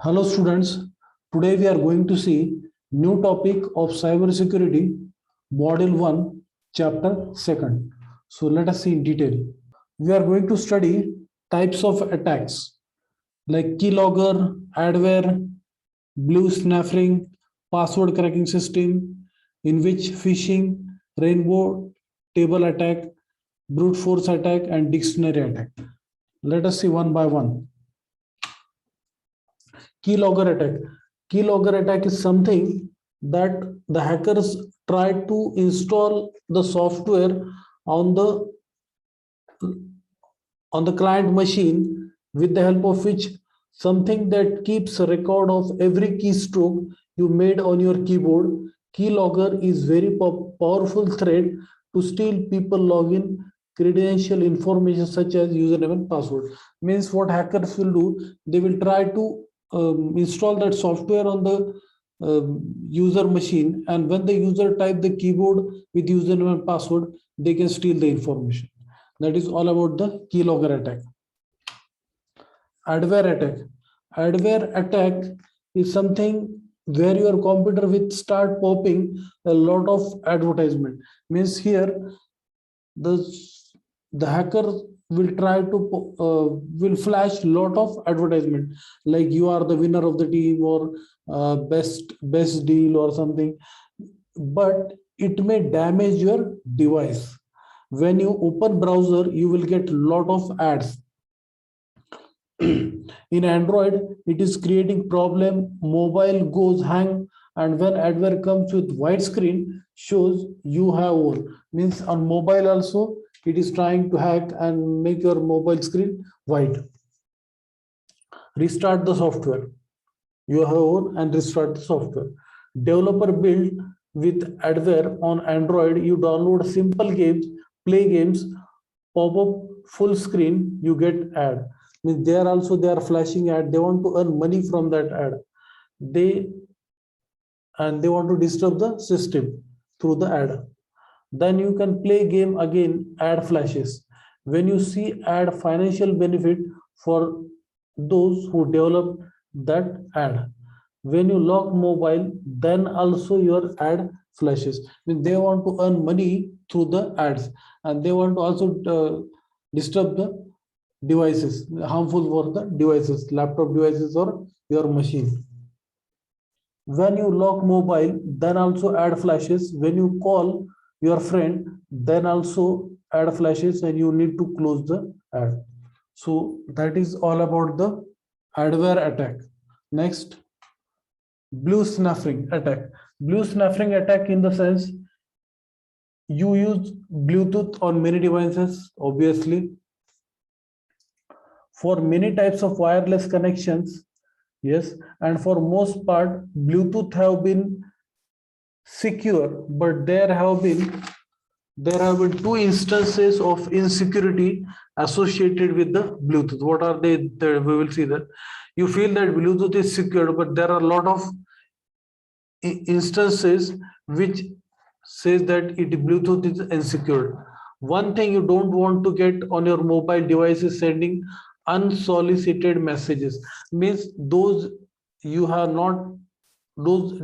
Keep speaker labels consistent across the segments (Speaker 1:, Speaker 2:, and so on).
Speaker 1: Hello students, today we are going to see new topic of cybersecurity, module 1, chapter 2nd. So let us see in detail. We are going to study types of attacks like keylogger, adware, blue snuffing, password cracking system, in which phishing, rainbow table attack, brute force attack and dictionary attack. Let us see one by one. Keylogger attack. Keylogger attack is something that the hackers try to install the software on the client machine, with the help of which something that keeps a record of every keystroke you made on your keyboard. Keylogger is very powerful threat to steal people login credential information such as username and password. Means what hackers will do, they will try to install that software on the user machine, and when the user type the keyboard with username and password, they can steal the information. That is all about the keylogger attack. Adware attack. Adware attack is something where your computer will start popping a lot of advertisement. Means here the hacker will try to will flash lot of advertisement like you are the winner of the team, or best deal or something, but it may damage your device. When you open browser, you will get lot of ads. In Android, it is creating problem. Mobile goes hang, and when adware comes with white screen, shows you have won. Means on mobile also it is trying to hack and make your mobile screen white. Restart the software. You have won and restart the software. Developer build with adware on Android. You download simple games, play games, pop up full screen, you get ad. Means they are flashing ad. They want to earn money from that ad. They want to disturb the system through the ad. Then you can play game again, ad flashes. When you see ad financial benefit for those who develop that ad. When you lock mobile, then also your ad flashes. They want to earn money through the ads, and they want to also disturb the devices, harmful for the devices, laptop devices or your machine. When you lock mobile, then also ad flashes. When you call your friend, then also ad flashes, and you need to close the ad. So that is all about the adware attack. Next, blue snuffing attack. Blue snuffing attack in the sense you use Bluetooth on many devices, obviously. For many types of wireless connections, yes, and for most part, Bluetooth have been secure, but there have been two instances of insecurity associated with the Bluetooth. What are they? We will see that. You feel that Bluetooth is secure, but there are a lot of instances which says that Bluetooth is insecure. One thing you don't want to get on your mobile device is sending unsolicited messages. Means those you have not those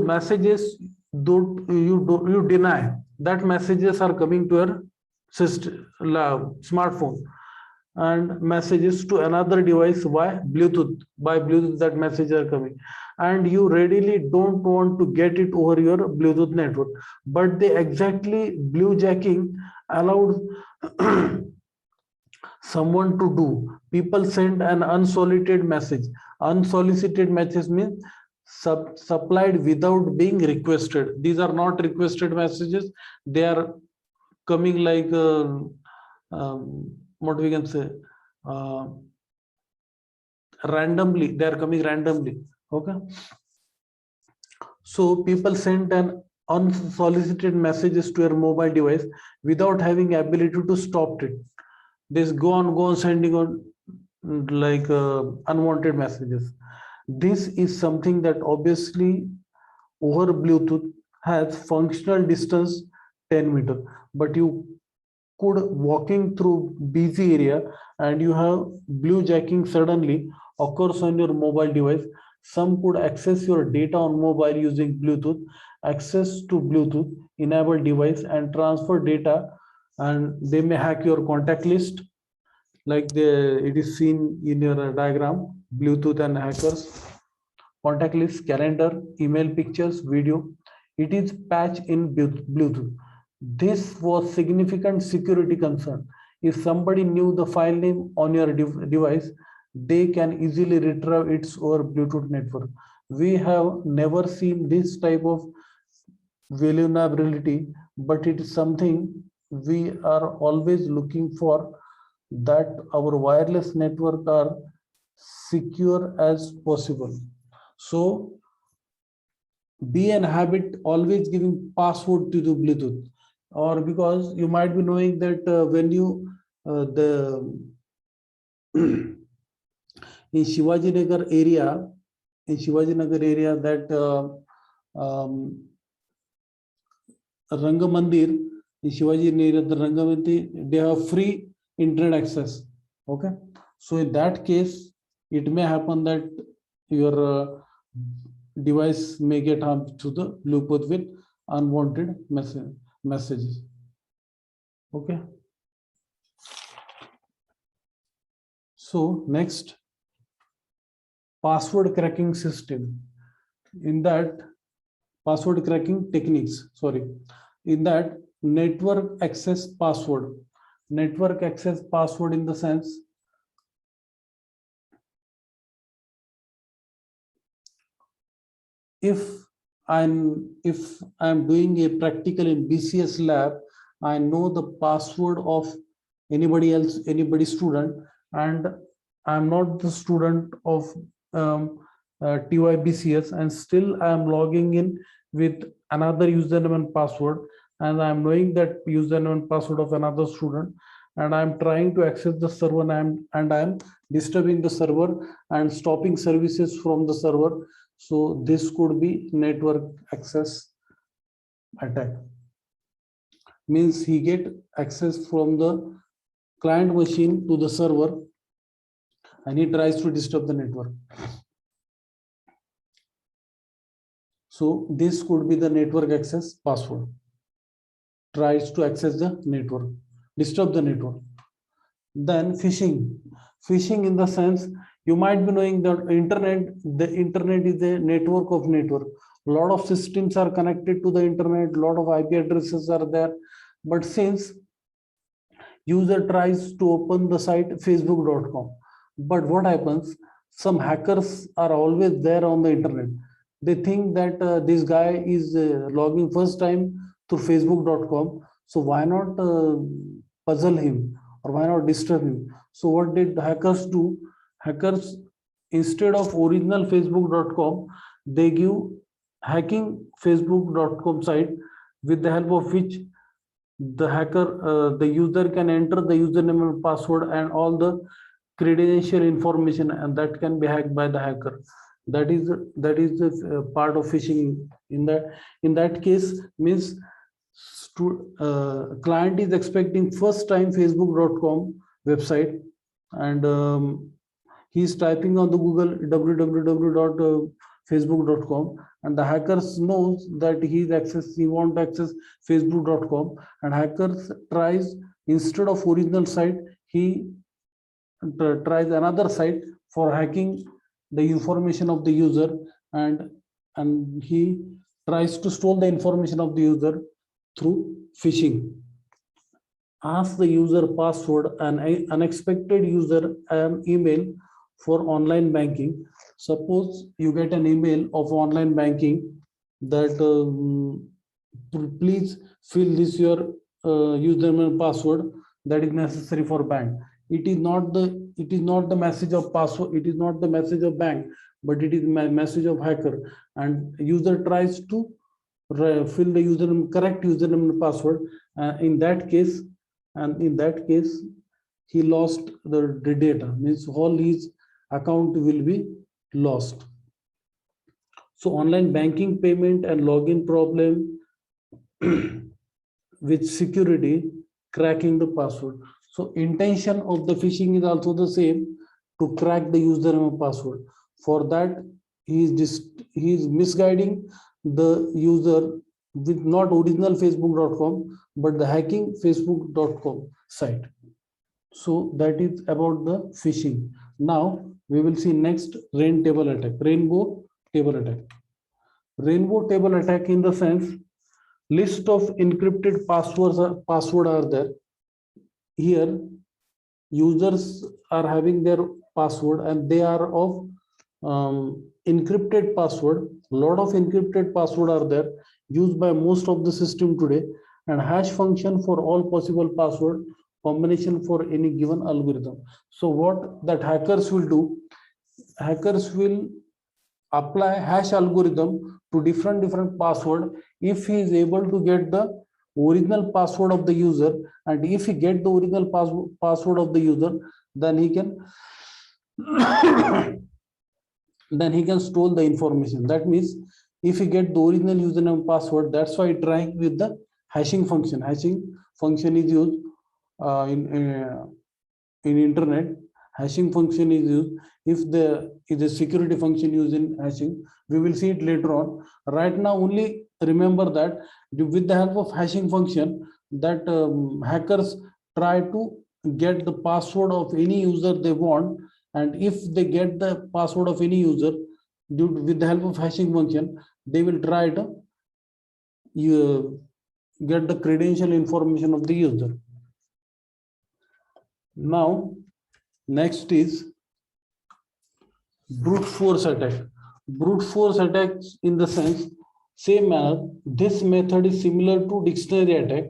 Speaker 1: messages, you deny that messages are coming to your system, smartphone, and messages to another device by Bluetooth that messages are coming, and you readily don't want to get it over your Bluetooth network, but they exactly bluejacking allowed someone to do. People send an unsolicited message. Unsolicited message means supplied without being requested. These are not requested messages. They are coming like what we can say, randomly. They are coming randomly. Okay. So people send an unsolicited messages to your mobile device without having ability to stop it. This go on sending on like unwanted messages. This is something that obviously over Bluetooth has functional distance 10 meters, but you could walking through busy area and you have blue jacking suddenly occurs on your mobile device. Some could access your data on mobile using Bluetooth. Access to Bluetooth enable device and transfer data, and they may hack your contact list like it is seen in your diagram. Bluetooth and hackers, contact list, calendar, email, pictures, video. It is patched in Bluetooth. This was significant security concern. If somebody knew the file name on your device, they can easily retrieve it over Bluetooth network. We have never seen this type of vulnerability, but it is something we are always looking for, that our wireless network are secure as possible. So be an habit always giving password to the Bluetooth, or because you might be knowing that when you the in Shivaji Nagar area, that Ranga Mandir in Shivaji area, the Ranga Mandir, they have free internet access. Okay, so in that case, it may happen that your device may get harmed to the Bluetooth with unwanted messages. Okay. So next, password cracking system. In that, password cracking techniques. Sorry, in that network access password. Network access password in the sense, if I'm doing a practical in BCS lab, I know the password of anybody student, and I'm not the student of TYBCS, and still I'm logging in with another username and password, and I'm knowing that username and password of another student, and I'm trying to access the server, and I'm disturbing the server and stopping services from the server. So this could be network access attack. Means he get access from the client machine to the server, and he tries to disturb the network. So this could be the network access password. Tries to access the network, disturb the network. Then phishing. Phishing in the sense, you might be knowing that the internet is a network of network. A lot of systems are connected to the internet, a lot of IP addresses are there. But since user tries to open the site facebook.com, but what happens, some hackers are always there on the internet. They think that this guy is logging first time to facebook.com, so why not puzzle him, or why not disturb him? So what did hackers do? Hackers, instead of original facebook.com, they give hacking facebook.com site, with the help of which the user can enter the username and password and all the credential information, and that can be hacked by the hacker. That is the part of phishing. In that case, means client is expecting first time facebook.com website, and he's typing on the Google www.facebook.com, and the hackers knows that he want to access facebook.com, and hackers tries, instead of original site, he tries another site for hacking the information of the user, and he tries to steal the information of the user through phishing. Ask the user password and unexpected user an email for online banking. Suppose you get an email of online banking that please fill this your username and password that is necessary for bank. It is not the message of password, it is not the message of bank, but it is message of hacker, and user tries to fill the username, correct username and password. In that case, he lost the data, means all his account will be lost. So online banking payment and login problem with security, cracking the password. So intention of the phishing is also the same, to crack the username and password. For that, he is misguiding the user with not original facebook.com but the hacking facebook.com site. So that is about the phishing. Now we will see next rainbow table attack. Rainbow table attack in the sense, list of encrypted password are there. Here users are having their password and they are of encrypted password. Lot of encrypted password are there used by most of the system today, and hash function for all possible password combination for any given algorithm. So what that hackers will do, hackers will apply hash algorithm to different password. If he is able to get the original password of the user, and if he get the original password of the user, then he can then he can store the information. That means if you get the original username and password, that's why trying with the hashing function. Hashing function is used in internet. Hashing function is used. If there is a security function used in hashing, we will see it later on. Right now, only remember that with the help of hashing function, that hackers try to get the password of any user they want, and if they get the password of any user with the help of hashing function, they will try to get the credential information of the user. Now next is brute force attack. Brute force attacks in the sense, same manner, this method is similar to dictionary attack,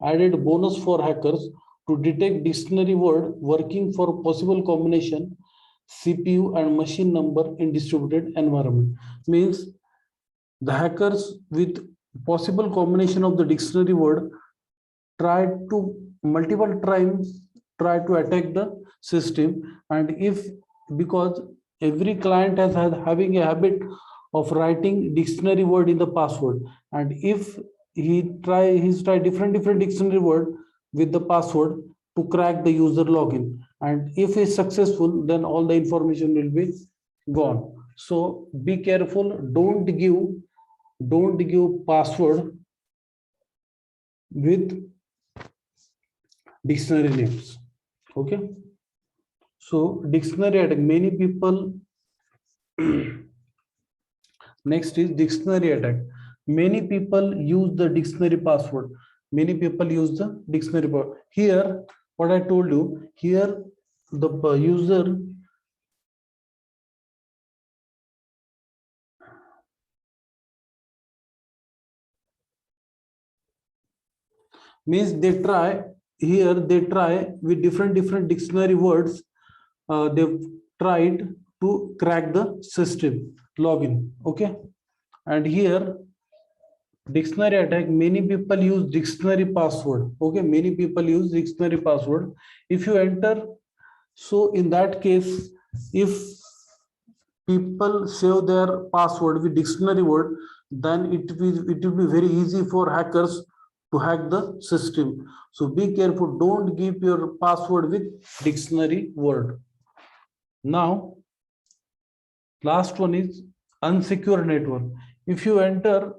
Speaker 1: added bonus for hackers to detect dictionary word working for possible combination CPU and machine number in distributed environment. Means the hackers with possible combination of the dictionary word try to multiple times try to attack the system, and if because every client has having a habit of writing dictionary word in the password, and if he's try different dictionary word with the password to crack the user login, and if he's successful, then all the information will be gone. So be careful, don't give password with dictionary names. Okay, so dictionary attack, many people next is dictionary attack. Many people use the dictionary password. Many people use the dictionary password. Here what I told you, here the user means they try, here they try with different dictionary words, they've tried to crack the system login. Okay, and here dictionary attack, many people use dictionary password. Okay, many people use dictionary password. If you enter, so in that case, if people save their password with dictionary word, then it will be very easy for hackers to hack the system. So be careful, don't give your password with dictionary word. Now last one is unsecure network. If you enter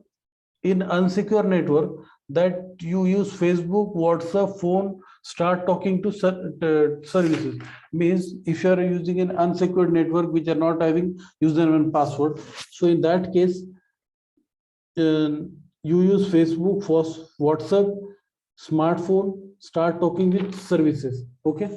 Speaker 1: in unsecure network, that you use Facebook, WhatsApp, phone, start talking to services. Means if you are using an unsecured network which are not having username and password, so in that case you use Facebook, WhatsApp, smartphone, start talking with services. Okay,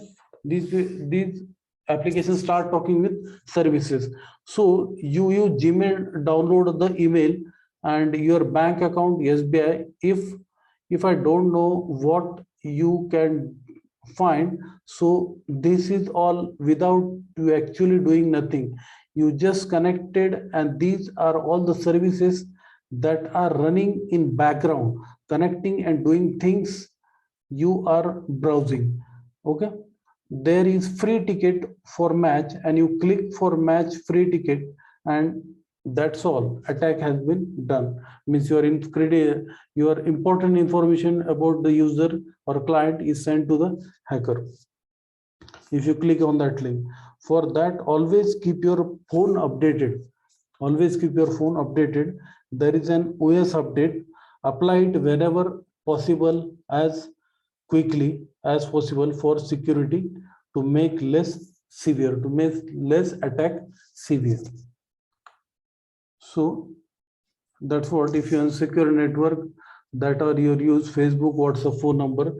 Speaker 1: these applications start talking with services. So you use Gmail, download the email, and your bank account SBI. If I don't know what you can find, so this is all without you actually doing nothing. You just connected, and these are all the services that are running in background, connecting and doing things you are browsing. Okay, there is free ticket for match, and you click for match free ticket, and That's all. Attack has been done. Means your important information about the user or client is sent to the hacker. If you click on that link, for that, always keep your phone updated. Always keep your phone updated. There is an OS update. Apply it whenever possible, as quickly as possible for security, to make less severe, to make less attack severe. So that's what. If you unsecure network that are you use Facebook, WhatsApp, phone number,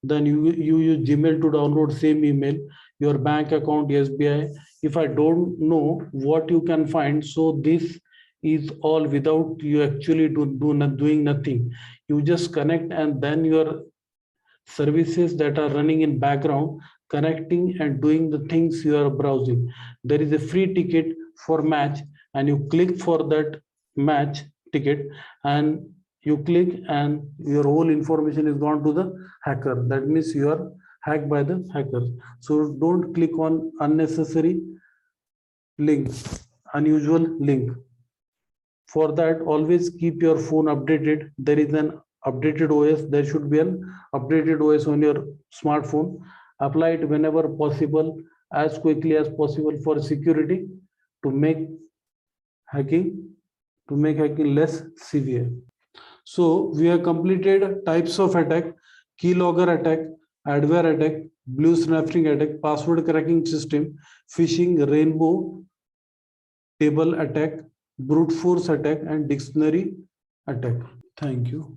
Speaker 1: then you use Gmail to download same email, your bank account, SBI. If I don't know what you can find, so this is all without you actually doing nothing. You just connect, and then your services that are running in background connecting and doing the things you are browsing. There is a free ticket for match, and you click for that match ticket, and you click, and your whole information is gone to the hacker. That means you are hacked by the hackers. So don't click on unnecessary link, unusual link. For that, always keep your phone updated. There is an updated OS. There should be an updated OS on your smartphone. Apply it whenever possible, as quickly as possible, for security, to make hacking less severe. So we have completed types of attack: keylogger attack, adware attack, blue snapping attack, password cracking system, phishing, rainbow table attack, brute force attack, and dictionary attack. Thank you.